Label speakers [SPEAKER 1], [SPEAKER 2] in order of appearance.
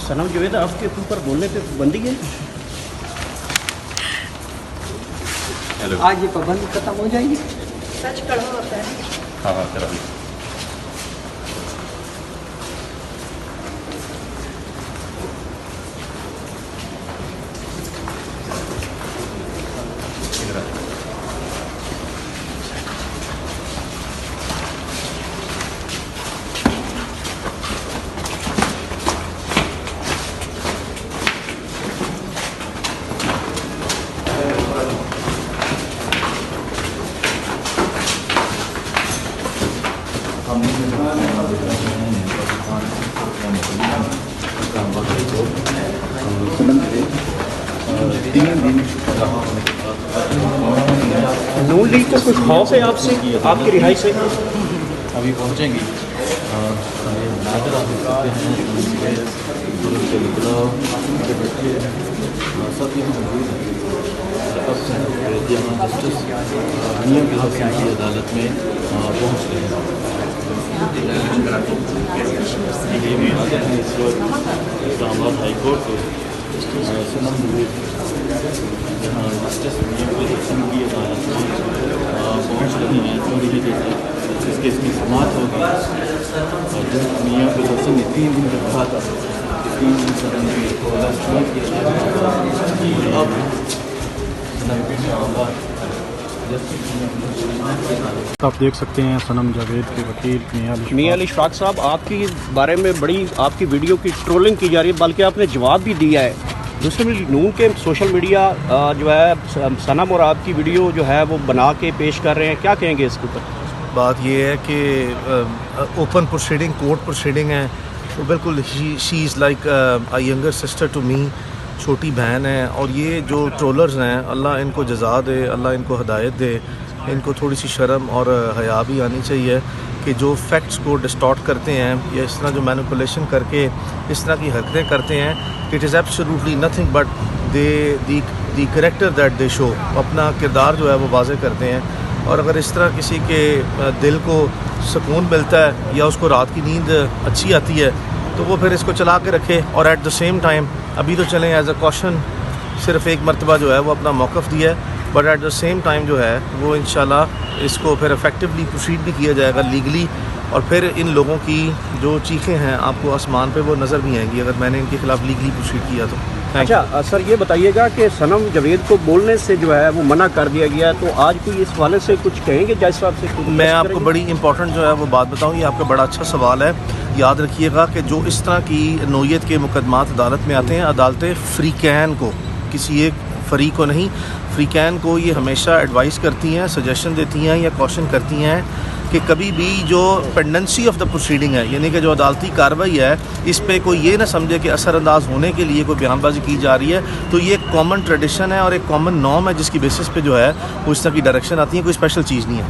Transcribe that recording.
[SPEAKER 1] सनम जवेद आपके ऊपर बोलने पे पाबंदी है?
[SPEAKER 2] हेलो,
[SPEAKER 3] आज ये पाबंदी खत्म हो जाएगी।
[SPEAKER 4] सच कड़वा होता है।
[SPEAKER 2] हाँ हाँ करा दी। इधर आ।
[SPEAKER 1] नून लीग को कोई खौफ है आपसे, आपकी रिहाई से?
[SPEAKER 5] अभी पहुँचेंगी। ये नादर आप सकते हैं उनके बुजुर्ग के बदलाव के बच्चे सब यहाँ मौजूद हैं। अब यहाँ जस्टिस मियां के हसन की अदालत में पहुँच रहे हैं। ये भी आते हैं इस वक्त इस्लामाबाद हाई कोर्ट के सनम जवेद जहाँ जस्टिस मियां के हसन की अदालत में पहुँच रहे हैं। थोड़ी ही देर तक इस केस की समाअत होगी। और जज मियां के हसन ने 3 दिन रखा था कि 3 दिन सदन में इस्तेमाल किया जाएगा। अब
[SPEAKER 6] आप देख सकते हैं सनम जावेद के वकील
[SPEAKER 1] मियां अली इशफाक साहब, आपकी बारे में बड़ी आपकी वीडियो की ट्रोलिंग की जा रही है, बल्कि आपने जवाब भी दिया है। दूसरे में नून के सोशल मीडिया जो है सनम और आपकी वीडियो जो है वो बना के पेश कर रहे हैं, क्या कहेंगे इसके ऊपर?
[SPEAKER 7] बात ये है कि ओपन प्रोसीडिंग, कोर्ट प्रोसीडिंग है, तो बिल्कुल she is like a younger sister to me, छोटी बहन है। और ये जो ट्रोलर्स हैं, अल्लाह इनको जज़ा दे, अल्लाह इनको हिदायत दे, इनको थोड़ी सी शर्म और हया भी आनी चाहिए कि जो फैक्ट्स को डिस्टॉर्ट करते हैं या इस तरह जो मैनिपुलेशन करके इस तरह की हरकतें करते हैं, it is absolutely nothing but the character that they show. अपना किरदार जो है वो वाज़े करते हैं। और अगर इस तरह किसी के दिल को सुकून मिलता है या उसको रात की नींद अच्छी आती है तो वो फिर इसको चला के रखे। और एट द सेम टाइम अभी तो चलें एज अ कॉशन सिर्फ एक मरतबा जो है वो अपना मौक़िफ़ दिया है, but at the same time जो है वो इंशाल्लाह इसको फिर इफेक्टिवली प्रोसीड भी किया जाएगा लीगली। और फिर इन लोगों की जो चीखें हैं आपको आसमान पे वो नज़र नहीं आएंगी अगर मैंने इनके खिलाफ लीगली प्रोसीड किया तो।
[SPEAKER 1] अच्छा सर, ये बताइएगा कि सनम जवेद को बोलने से जो है वो मना कर दिया गया है, तो आज कोई इस वाले से कुछ कहेंगे जज साहब से?
[SPEAKER 7] मैं आपको बड़ी इंपॉर्टेंट जो है वो बात बताऊँ, ये आपका बड़ा अच्छा सवाल है। याद रखिएगा कि जो इस तरह की नोयत के मुकदमात अदालत में आते हैं, अदालतें फ्रीकैन को, किसी एक फरीक को नहीं, फ्रीकैन को ये हमेशा एडवाइस करती हैं, सजेशन देती हैं या कॉशन करती हैं कि कभी भी जो पेंडेंसी ऑफ द प्रोसीडिंग है, यानी कि जो अदालती कार्रवाई है, इस पे कोई ये ना समझे कि असरअंदाज होने के लिए कोई बयानबाजी की जा रही है। तो ये एक कॉमन ट्रेडिशन है और एक कॉमन नॉर्म है जिसकी बेसिस पे जो है वो इस तरह की डायरेक्शन आती है, कोई स्पेशल चीज़ नहीं है।